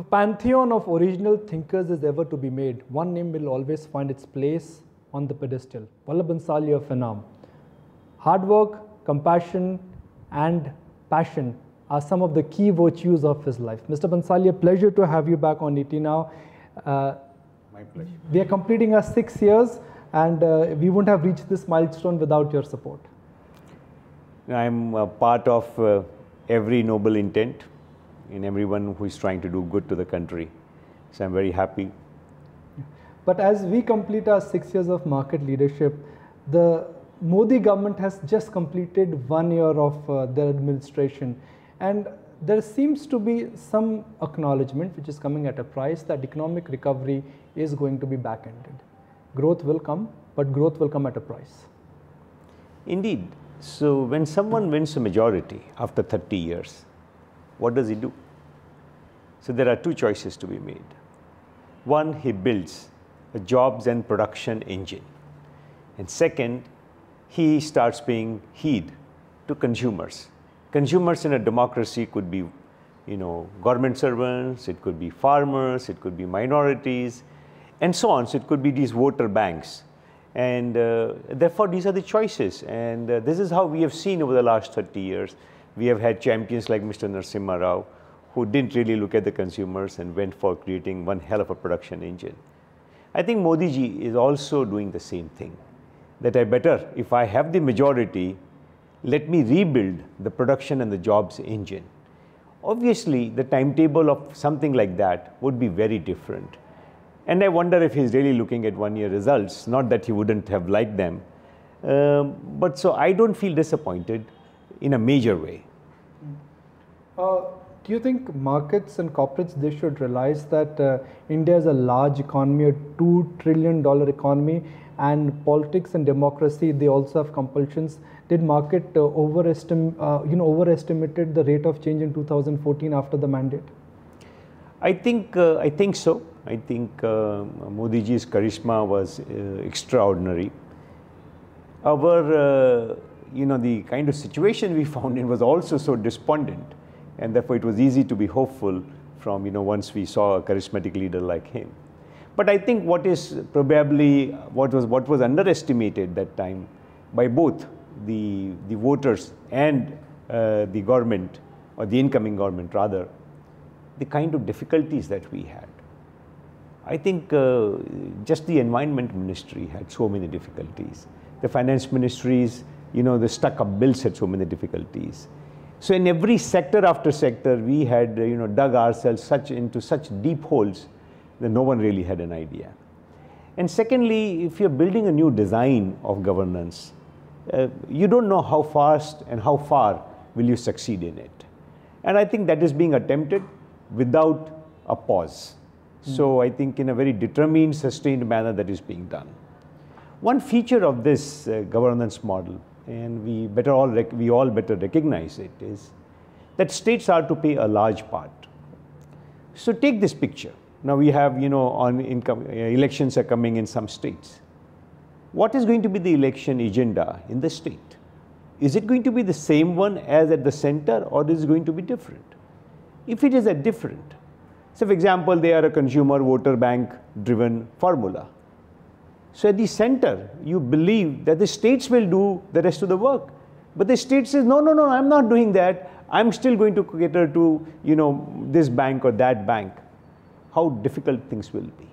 If a pantheon of original thinkers is ever to be made, one name will always find its place on the pedestal. Vallabh Bhansalia of Annam. Hard work, compassion, and passion are some of the key virtues of his life. Mr. Bhansalia, pleasure to have you back on ET Now. My pleasure. We are completing our 6 years, and we wouldn't have reached this milestone without your support. I'm a part of every noble intent in everyone who is trying to do good to the country. So I'm very happy. But as we complete our 6 years of market leadership, the Modi government has just completed 1 year of their administration, and there seems to be some acknowledgement which is coming at a price that economic recovery is going to be back-ended. Growth will come, but growth will come at a price. Indeed. So when someone wins a majority after 30 years, what does he do? So there are two choices to be made. One, he builds a jobs and production engine. And second, he starts paying heed to consumers. Consumers in a democracy could be, government servants, it could be farmers, it could be minorities, and so on. So it could be these voter banks. And therefore, these are the choices. And this is how we have seen over the last 30 years. We have had champions like Mr. Narasimha Rao, who didn't really look at the consumers and went for creating one hell of a production engine. I think Modi ji is also doing the same thing. That if I have the majority, let me rebuild the production and the jobs engine. Obviously, the timetable of something like that would be very different. And I wonder if he's really looking at 1 year results, not that he wouldn't have liked them. But so I don't feel disappointed in a major way. Do you think markets and corporates, they should realize that India is a large economy, a $2 trillion economy, and politics and democracy, they also have compulsions? Did market overestimated the rate of change in 2014 after the mandate? I think so. I think Modi ji's charisma was extraordinary. Our, the kind of situation we found in was also so despondent, and therefore it was easy to be hopeful from, once we saw a charismatic leader like him. But I think what was underestimated that time by both the voters and the government, or the incoming government rather, the kind of difficulties that we had. I think just the environment ministry had so many difficulties. The finance ministries, the stuck-up bills had so many difficulties. So in every sector after sector, we had dug ourselves into such deep holes that no one really had an idea. And secondly, if you're building a new design of governance, you don't know how fast and how far will you succeed in it. And I think that is being attempted without a pause. So I think in a very determined, sustained manner that is being done. One feature of this governance model, and we all better recognize it, is that states are to play a large part. So take this picture. Now we have, elections are coming in some states. What is going to be the election agenda in the state? Is it going to be the same one as at the center, or is it going to be different? If it is a different, so for example, they are a consumer voter bank driven formula. So at the center, you believe that the states will do the rest of the work. But the state says, no, I'm not doing that. I'm still going to cater to, this bank or that bank. How difficult things will be.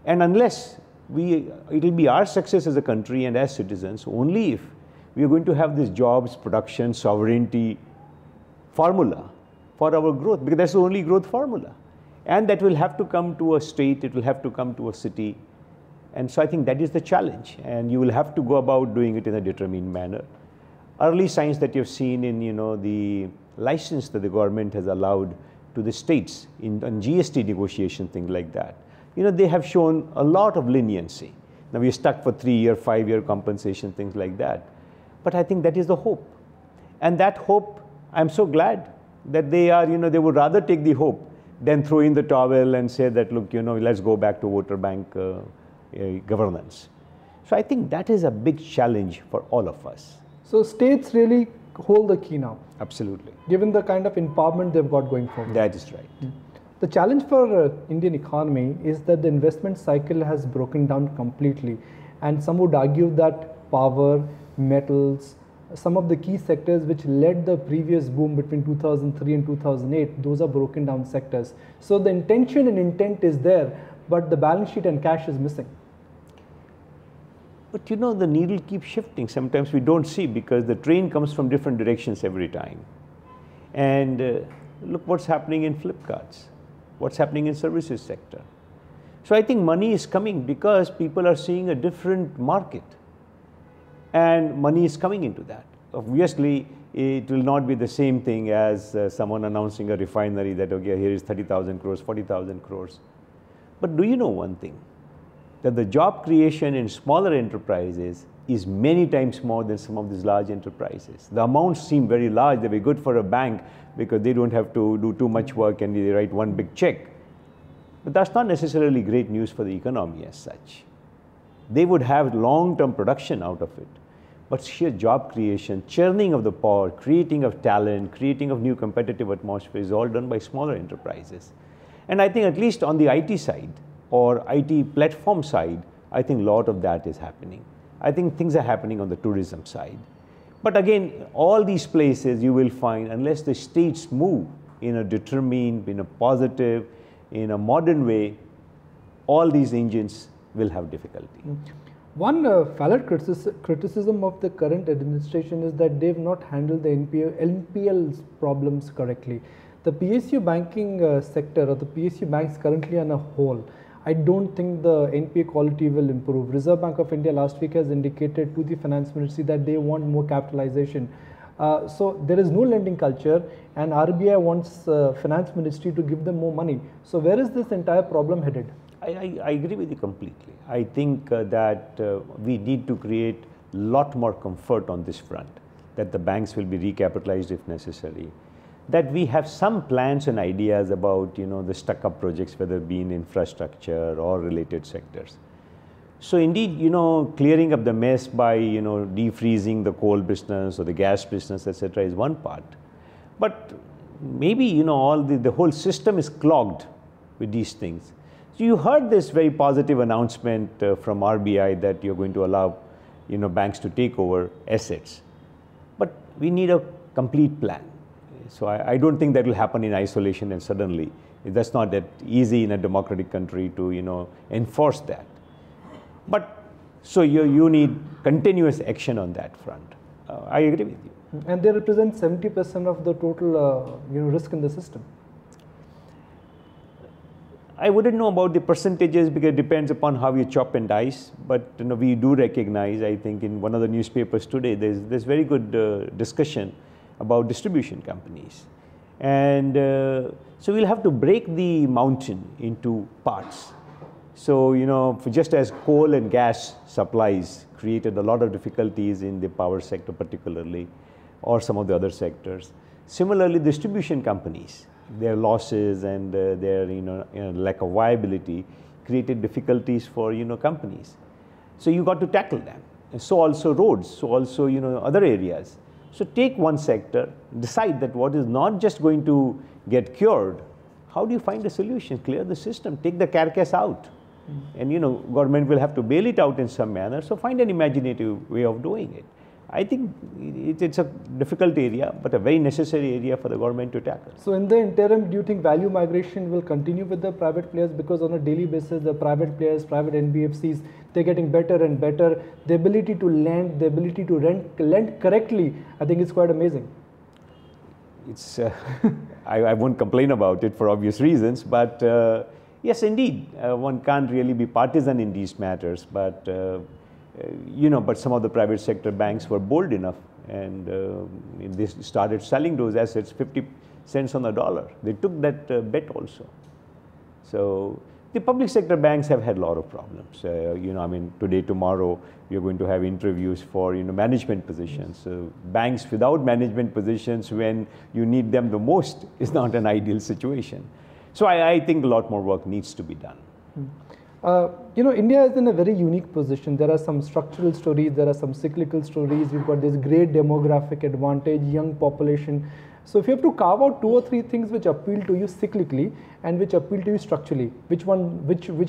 And unless it will be our success as a country and as citizens only if we are going to have this jobs, production, sovereignty formula for our growth, because that's the only growth formula. And that will have to come to a state, it will have to come to a city. And so I think that is the challenge, and you will have to go about doing it in a determined manner. Early signs that you've seen in the license that the government has allowed to the states on GST negotiation, things like that. They have shown a lot of leniency. Now we're stuck for 3-year, 5-year compensation, things like that. But I think that is the hope. And that hope, I'm so glad that they are, they would rather take the hope than throw in the towel and say that, look, let's go back to voter bank governance. So I think that is a big challenge for all of us. So states really hold the key now. Absolutely. Given the kind of empowerment they've got going forward. That is right. The challenge for Indian economy is that the investment cycle has broken down completely, and some would argue that power, metals, some of the key sectors which led the previous boom between 2003 and 2008, those are broken down sectors. So the intention and intent is there, but the balance sheet and cash is missing. But you know, the needle keeps shifting. Sometimes we don't see because the train comes from different directions every time. And look what's happening in Flipkarts, what's happening in services sector. So I think money is coming because people are seeing a different market and money is coming into that. Obviously, it will not be the same thing as someone announcing a refinery that, okay, here is 30,000 crores, 40,000 crores. But do you know one thing? That the job creation in smaller enterprises is many times more than some of these large enterprises. The amounts seem very large. They be good for a bank because they don't have to do too much work and they write one big check. But that's not necessarily great news for the economy as such. They would have long-term production out of it. But sheer job creation, churning of the pot, creating of talent, creating of new competitive atmosphere is all done by smaller enterprises. And I think at least on the IT side or IT platform side, I think a lot of that is happening. I think things are happening on the tourism side. But again, all these places you will find, unless the states move in a determined, in a positive, in a modern way, all these engines will have difficulty. One valid criticism of the current administration is that they've not handled the NPL problems correctly. The PSU banking sector or the PSU banks currently on a whole, I don't think the NPA quality will improve. Reserve Bank of India last week has indicated to the finance ministry that they want more capitalization. So there is no lending culture, and RBI wants finance ministry to give them more money. So where is this entire problem headed? I agree with you completely. I think that we need to create a lot more comfort on this front, that the banks will be recapitalized if necessary, that we have some plans and ideas about, you know, the stuck-up projects, whether it be in infrastructure or related sectors. So indeed, you know, clearing up the mess by, you know, defreezing the coal business or the gas business, etc., is one part. But maybe, you know, the whole system is clogged with these things. So you heard this very positive announcement from RBI that you're going to allow, you know, banks to take over assets. But we need a complete plan. So I don't think that will happen in isolation and suddenly. That's not that easy in a democratic country to, you know, enforce that. But so you need continuous action on that front. I agree with you. And they represent 70% of the total you know, risk in the system. I wouldn't know about the percentages because it depends upon how you chop and dice. But you know, we do recognize, I think in one of the newspapers today, there's very good discussion about distribution companies. And so we'll have to break the mountain into parts. So, you know, just as coal and gas supplies created a lot of difficulties in the power sector particularly, or some of the other sectors, similarly distribution companies, their losses and their, you know, lack of viability created difficulties for, you know, companies. So you got to tackle them. And so also roads, so also, you know, other areas. So take one sector, decide that what is not just going to get cured, how do you find a solution? Clear the system, take the carcass out. And you know, government will have to bail it out in some manner, so find an imaginative way of doing it. I think it's a difficult area, but a very necessary area for the government to tackle. So in the interim, do you think value migration will continue with the private players? Because on a daily basis, the private players, private NBFCs, they're getting better and better. The ability to lend, the ability to lend correctly, I think it's quite amazing. It's, I won't complain about it for obvious reasons, but yes, indeed, one can't really be partisan in these matters, but you know, but some of the private sector banks were bold enough and they started selling those assets 50 cents on the dollar. They took that bet also. So the public sector banks have had a lot of problems. You know, I mean, today, tomorrow, you're going to have interviews for, you know, management positions. So banks without management positions when you need them the most is not an ideal situation. So I think a lot more work needs to be done. You know, India is in a very unique position. There are some structural stories, there are some cyclical stories. We've got this great demographic advantage, young population. So if you have to carve out 2 or 3 things which appeal to you cyclically and which appeal to you structurally, which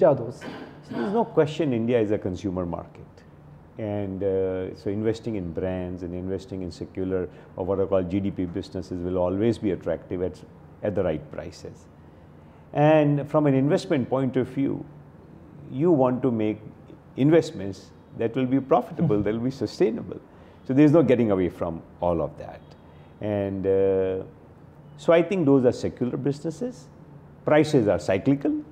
are those? So there's no question India is a consumer market. And so investing in brands and investing in secular or what are called GDP businesses will always be attractive at the right prices. And from an investment point of view, you want to make investments that will be profitable, that will be sustainable. So there's no getting away from all of that. And so I think those are secular businesses. Prices are cyclical.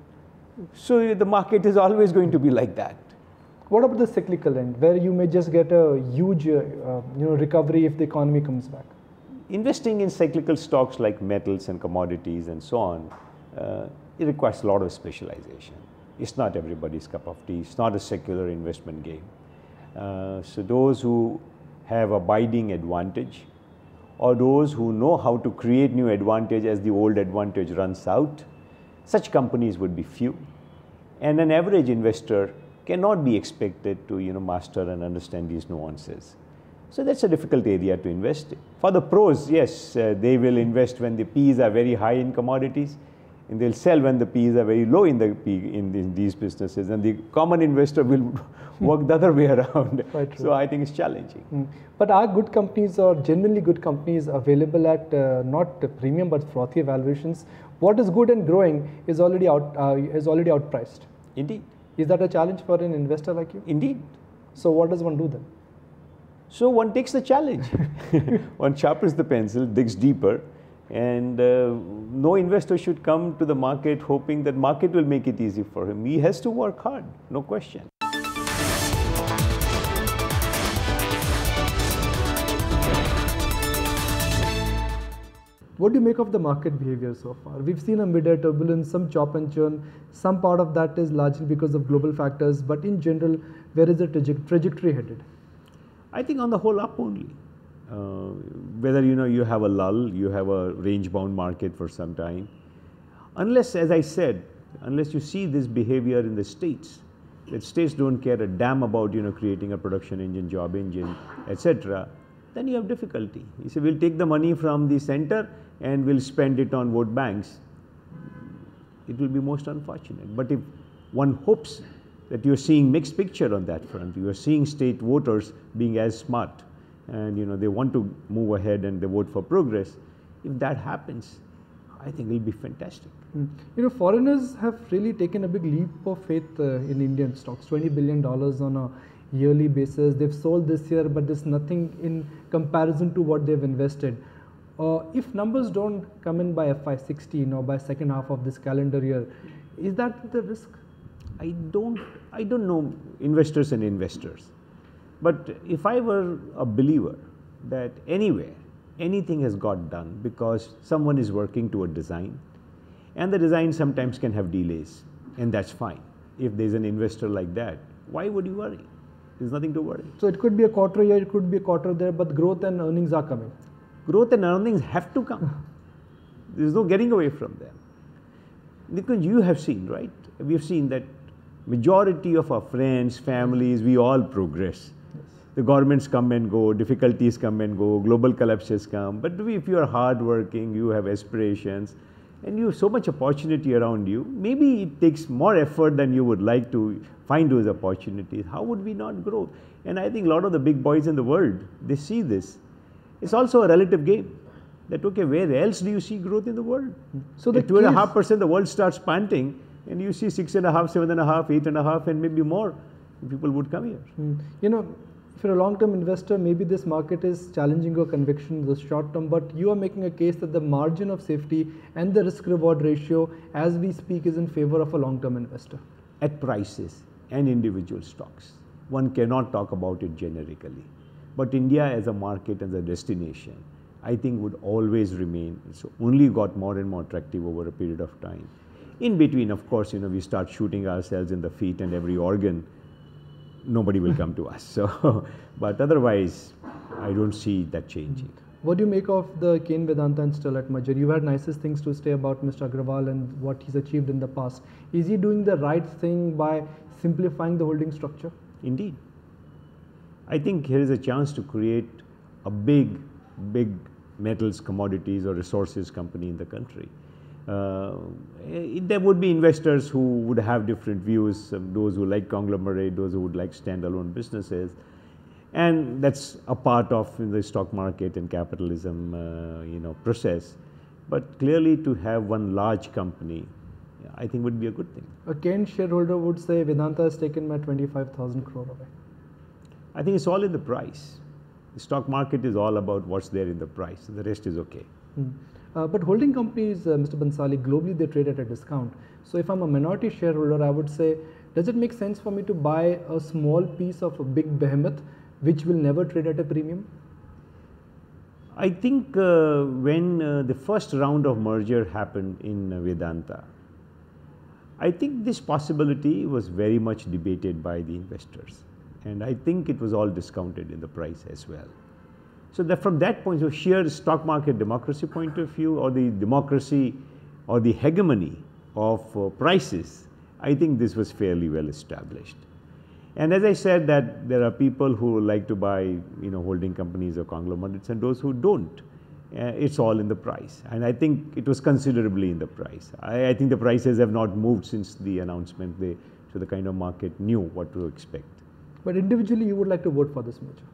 So the market is always going to be like that. What about the cyclical end, where you may just get a huge recovery if the economy comes back? Investing in cyclical stocks like metals and commodities and so on, it requires a lot of specialization. It's not everybody's cup of tea. It's not a secular investment game. So those who have a biding advantage, or those who know how to create new advantage as the old advantage runs out, such companies would be few. And an average investor cannot be expected to master and understand these nuances. So that's a difficult area to invest in. For the pros, yes, they will invest when the P's are very high in commodities, and they'll sell when the P's are very low in these businesses, and the common investor will work the other way around. So I think it's challenging. But are good companies or genuinely good companies available at not premium but frothy valuations? What is good and growing is already outpriced. Indeed. Is that a challenge for an investor like you? Indeed. So what does one do then? So one takes the challenge. One sharpens the pencil, digs deeper, and no investor should come to the market hoping that market will make it easy for him. He has to work hard, no question. What do you make of the market behavior so far? We've seen a mid-air turbulence, some chop and churn. Some part of that is largely because of global factors, but in general, where is the trajectory headed? I think on the whole up only. Whether you have a lull, you have a range-bound market for some time. Unless, as I said, unless you see this behavior in the states, that states don't care a damn about creating a production engine, job engine, etc., then you have difficulty. You say, we'll take the money from the center and we'll spend it on vote banks. It will be most unfortunate. But if one hopes that you're seeing mixed picture on that front, you are seeing state voters being as smart, and they want to move ahead and they vote for progress. If that happens, I think it'll be fantastic. Foreigners have really taken a big leap of faith in Indian stocks, $20 billion on a yearly basis. They've sold this year, but there's nothing in comparison to what they've invested. If numbers don't come in by FY16 or by second half of this calendar year, is that the risk? I don't know investors and investors, but if I were a believer that anywhere, anything has got done because someone is working to a design, and the design sometimes can have delays, and that's fine. If there's an investor like that, why would you worry? There's nothing to worry. So it could be a quarter here, it could be a quarter there, but growth and earnings are coming. Growth and earnings have to come. There's no getting away from them. Because you have seen, right? We've seen that majority of our friends, families, we all progress. Yes. The governments come and go, difficulties come and go, global collapses come. But if you are hardworking, you have aspirations, and you have so much opportunity around you, maybe it takes more effort than you would like to find those opportunities. How would we not grow? And I think a lot of the big boys in the world, they see this. It's also a relative game. That, okay, where else do you see growth in the world? So the 2.5% the world starts panting, and you see 6.5%, 7.5%, 8.5%, and maybe more, people would come here. If you're a long-term investor, maybe this market is challenging your conviction in the short term, but you are making a case that the margin of safety and the risk-reward ratio, as we speak, is in favor of a long-term investor. At prices and individual stocks. One cannot talk about it generically. But India as a market, as a destination, I think would always remain. It's only got more and more attractive over a period of time. In between, of course, we start shooting ourselves in the feet and every organ, nobody will come to us. So, but otherwise, I don't see that changing. What do you make of the Kane Vedanta and Sterlite merger? You had nicest things to say about Mr. Agrawal and what he's achieved in the past. Is he doing the right thing by simplifying the holding structure? Indeed. I think here is a chance to create a big metals, commodities or resources company in the country. There would be investors who would have different views, those who like conglomerate, those who would like standalone businesses. And that's a part of the stock market and capitalism process. But clearly to have one large company, I think would be a good thing. A Kane shareholder would say Vedanta has taken my 25,000 crore away. I think it's all in the price. The stock market is all about what's there in the price. The rest is okay. But holding companies, Mr. Bhansali, globally they trade at a discount. So if I'm a minority shareholder, I would say, does it make sense for me to buy a small piece of a big behemoth which will never trade at a premium? I think when the first round of merger happened in Vedanta, I think this possibility was very much debated by the investors. And I think it was all discounted in the price as well. So that from that point of sheer stock market democracy point of view, or the democracy or the hegemony of prices, I think this was fairly well established. And as I said, that there are people who like to buy holding companies or conglomerates and those who don't. It's all in the price. And I think it was considerably in the price. I think the prices have not moved since the announcement, so the kind of market knew what to expect. But individually you would like to vote for this merger?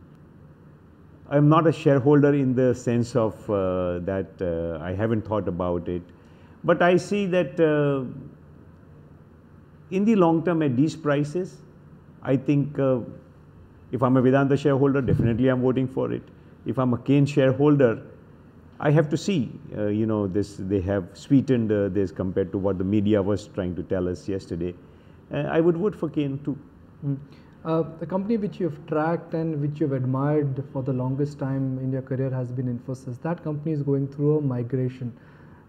I'm not a shareholder in the sense of that I haven't thought about it. But I see that in the long term at these prices, I think if I'm a Vedanta shareholder, definitely I'm voting for it. If I'm a Kane shareholder, I have to see, they have sweetened this compared to what the media was trying to tell us yesterday. I would vote for Kane too. The company which you have tracked and which you have admired for the longest time in your career has been Infosys. That company is going through a migration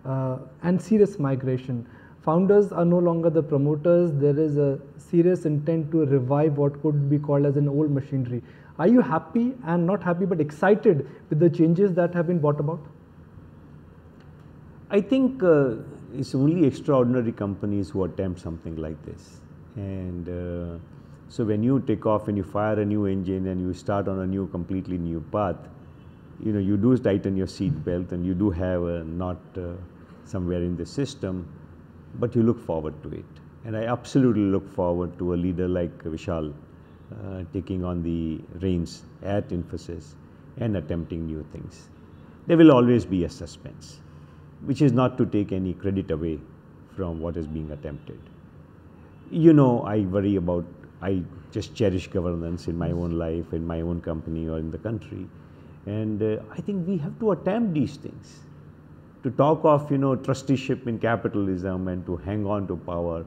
and serious migration. Founders are no longer the promoters. There is a serious intent to revive what could be called as an old machinery. Are you happy and not happy but excited with the changes that have been brought about? I think it's only extraordinary companies who attempt something like this. And so when you take off and you fire a new engine and you start on a completely new path, you do tighten your seat belt and you do have a knot somewhere in the system, but you look forward to it. And I absolutely look forward to a leader like Vishal taking on the reins at Infosys and attempting new things. There will always be a suspense, which is not to take any credit away from what is being attempted. I just cherish governance in my own life, in my own company or in the country. And I think we have to attempt these things. To talk of, trusteeship in capitalism and to hang on to power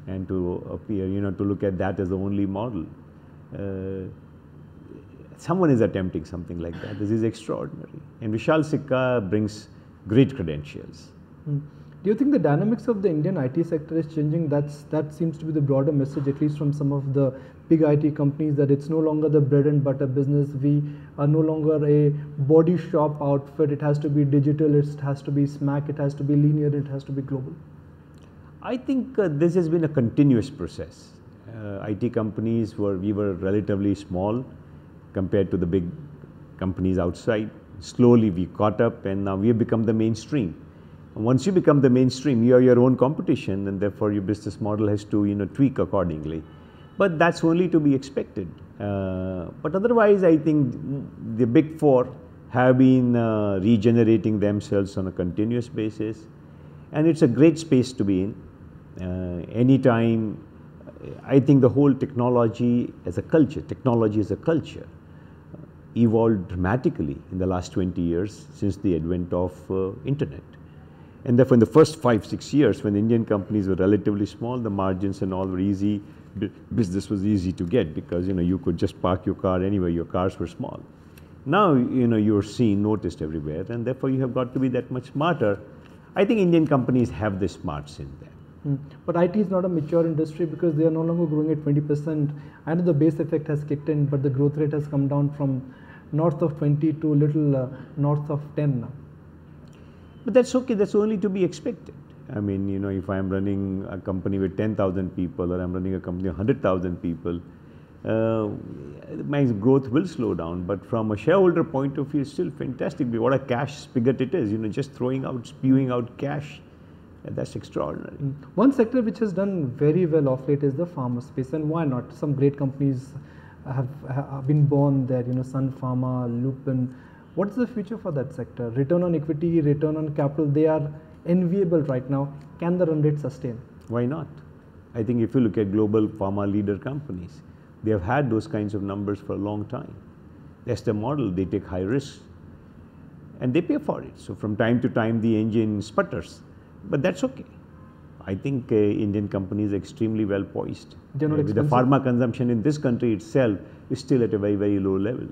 and to appear, to look at that as the only model. Someone is attempting something like that. This is extraordinary. And Vishal Sikka brings great credentials. Do you think the dynamics of the Indian IT sector is changing? That seems to be the broader message, at least from some of the big IT companies, that it's no longer the bread and butter business. We are no longer a body shop outfit. It has to be digital, it has to be smack, it has to be linear, it has to be global. I think this has been a continuous process. IT companies we were relatively small compared to the big companies outside. Slowly we caught up and now we have become the mainstream. Once you become the mainstream, you are your own competition and therefore your business model has to tweak accordingly. But that's only to be expected. But otherwise, I think the big four have been regenerating themselves on a continuous basis. And it's a great space to be in. Anytime, I think the whole technology as a culture evolved dramatically in the last 20 years since the advent of internet. And therefore, in the first 5-6 years, when Indian companies were relatively small, the margins and all were easy. Business was easy to get because you could just park your car anywhere. Your cars were small. Now you're seen, noticed everywhere, and therefore you have got to be that much smarter. I think Indian companies have the smarts in them. But IT is not a mature industry because they are no longer growing at 20%. I know the base effect has kicked in, but the growth rate has come down from north of 20 to little north of 10 now. But that's okay, that's only to be expected. I mean, if I'm running a company with 10,000 people or I'm running a company of 100,000 people, my growth will slow down. But from a shareholder point of view, it's still fantastic. What a cash spigot it is, just throwing out, spewing out cash. That's extraordinary. One sector which has done very well of late is the pharma space, and why not? Some great companies have been born there, Sun Pharma, Lupin. What's the future for that sector? Return on equity, return on capital, they are enviable right now. Can the run rate sustain? Why not? I think if you look at global pharma leader companies, they have had those kinds of numbers for a long time. That's the model. They take high risks and they pay for it. So from time to time the engine sputters, but that's okay. I think Indian companies are extremely well poised. With the pharma consumption in this country itself is still at a very, very low level.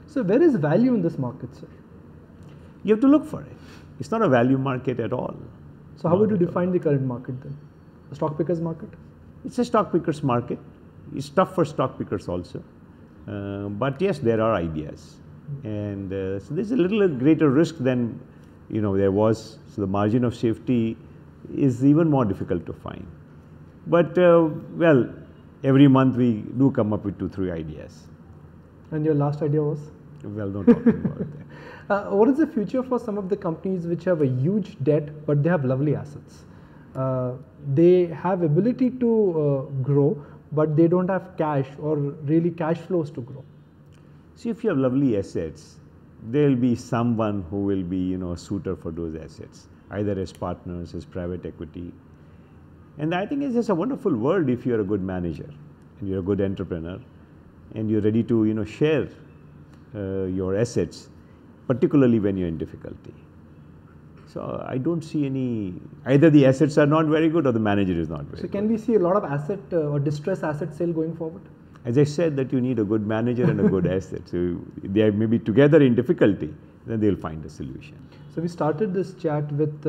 So where is value in this market, sir? You have to look for it. It's not a value market at all. So how would you define the current market then? A stock pickers market? It's a stock pickers market. It's tough for stock pickers also. But yes, there are ideas. And so there's a little greater risk than there was. So the margin of safety is even more difficult to find. But well, every month we do come up with 2-3 ideas. And your last idea was? Well, not talking about that. What is the future for some of the companies which have a huge debt but they have lovely assets? They have ability to grow, but they don't have cash or really cash flows to grow. See, if you have lovely assets, there will be someone who will be a suitor for those assets, either as partners, as private equity. And I think it's just a wonderful world if you're a good manager and you're a good entrepreneur and you're ready to share your assets, particularly when you're in difficulty. So I don't see either the assets are not very good or the manager is not very good. So can we see a lot of asset or distressed asset sale going forward? As I said, that you need a good manager and a good asset. So they are maybe together in difficulty, then they'll find a solution. So we started this chat with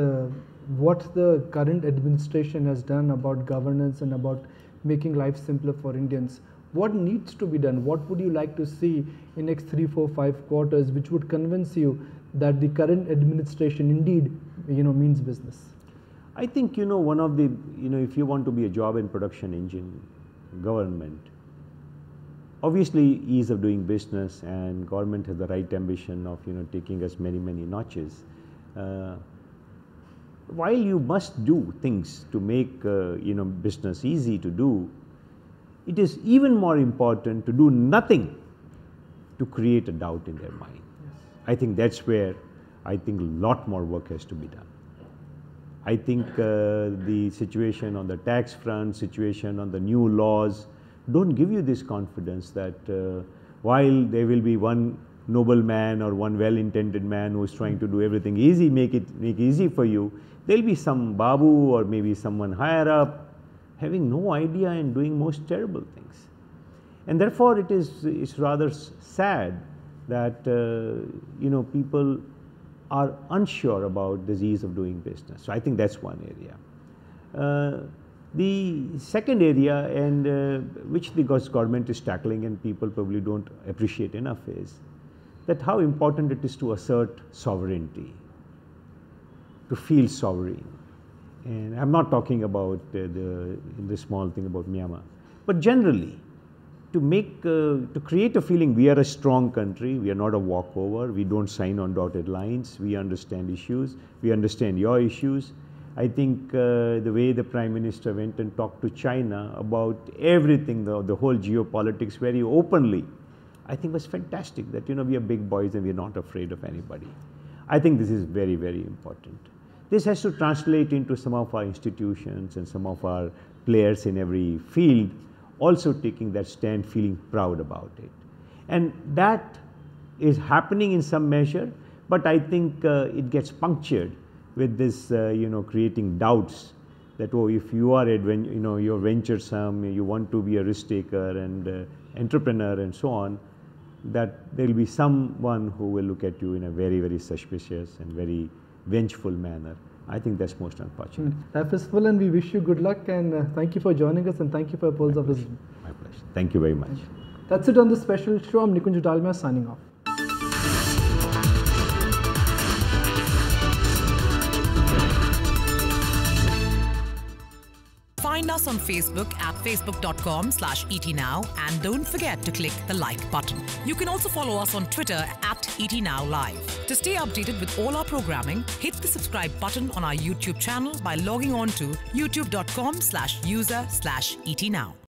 what the current administration has done about governance and about making life simpler for Indians. What needs to be done? What would you like to see in next 3, 4, 5 quarters which would convince you that the current administration indeed means business? I think one of the if you want to be a job and production engine government, obviously ease of doing business, and government has the right ambition of taking us many notches. While you must do things to make business easy to do, it is even more important to do nothing to create a doubt in their mind. Yes. I think that's where I think a lot more work has to be done. I think the situation on the tax front, situation on the new laws don't give you this confidence that while there will be one noble man or one well-intended man who is trying to do everything easy, make easy for you, there'll be some babu or maybe someone higher up having no idea and doing most terrible things. And therefore it's rather sad that people are unsure about the ease of doing business. So I think that's one area. The second area, and which the government is tackling and people probably don't appreciate enough, is that how important it is to assert sovereignty, to feel sovereign. And I'm not talking about the small thing about Myanmar, but generally to create a feeling we are a strong country, we are not a walkover, we don't sign on dotted lines, we understand issues, we understand your issues. I think the way the Prime Minister went and talked to China about everything, the whole geopolitics very openly, I think was fantastic, that we are big boys and we are not afraid of anybody. I think this is very, very important. This has to translate into some of our institutions and some of our players in every field also taking that stand, feeling proud about it. And that is happening in some measure, but I think it gets punctured with this, creating doubts that, oh, if you are, you're venturesome, you want to be a risk taker and entrepreneur and so on, that there will be someone who will look at you in a very, very suspicious and very vengeful manner. I think that's most unfortunate. Life is full and we wish you good luck, and thank you for joining us and thank you for Pearls of Wisdom. My pleasure. Thank you very much. That's it on this special show. I'm Nikunj Dalmia signing off. Find us on Facebook at facebook.com/ETNow and don't forget to click the like button. You can also follow us on Twitter at ETNowLive. To stay updated with all our programming, hit the subscribe button on our YouTube channel by logging on to youtube.com/user/ETNow.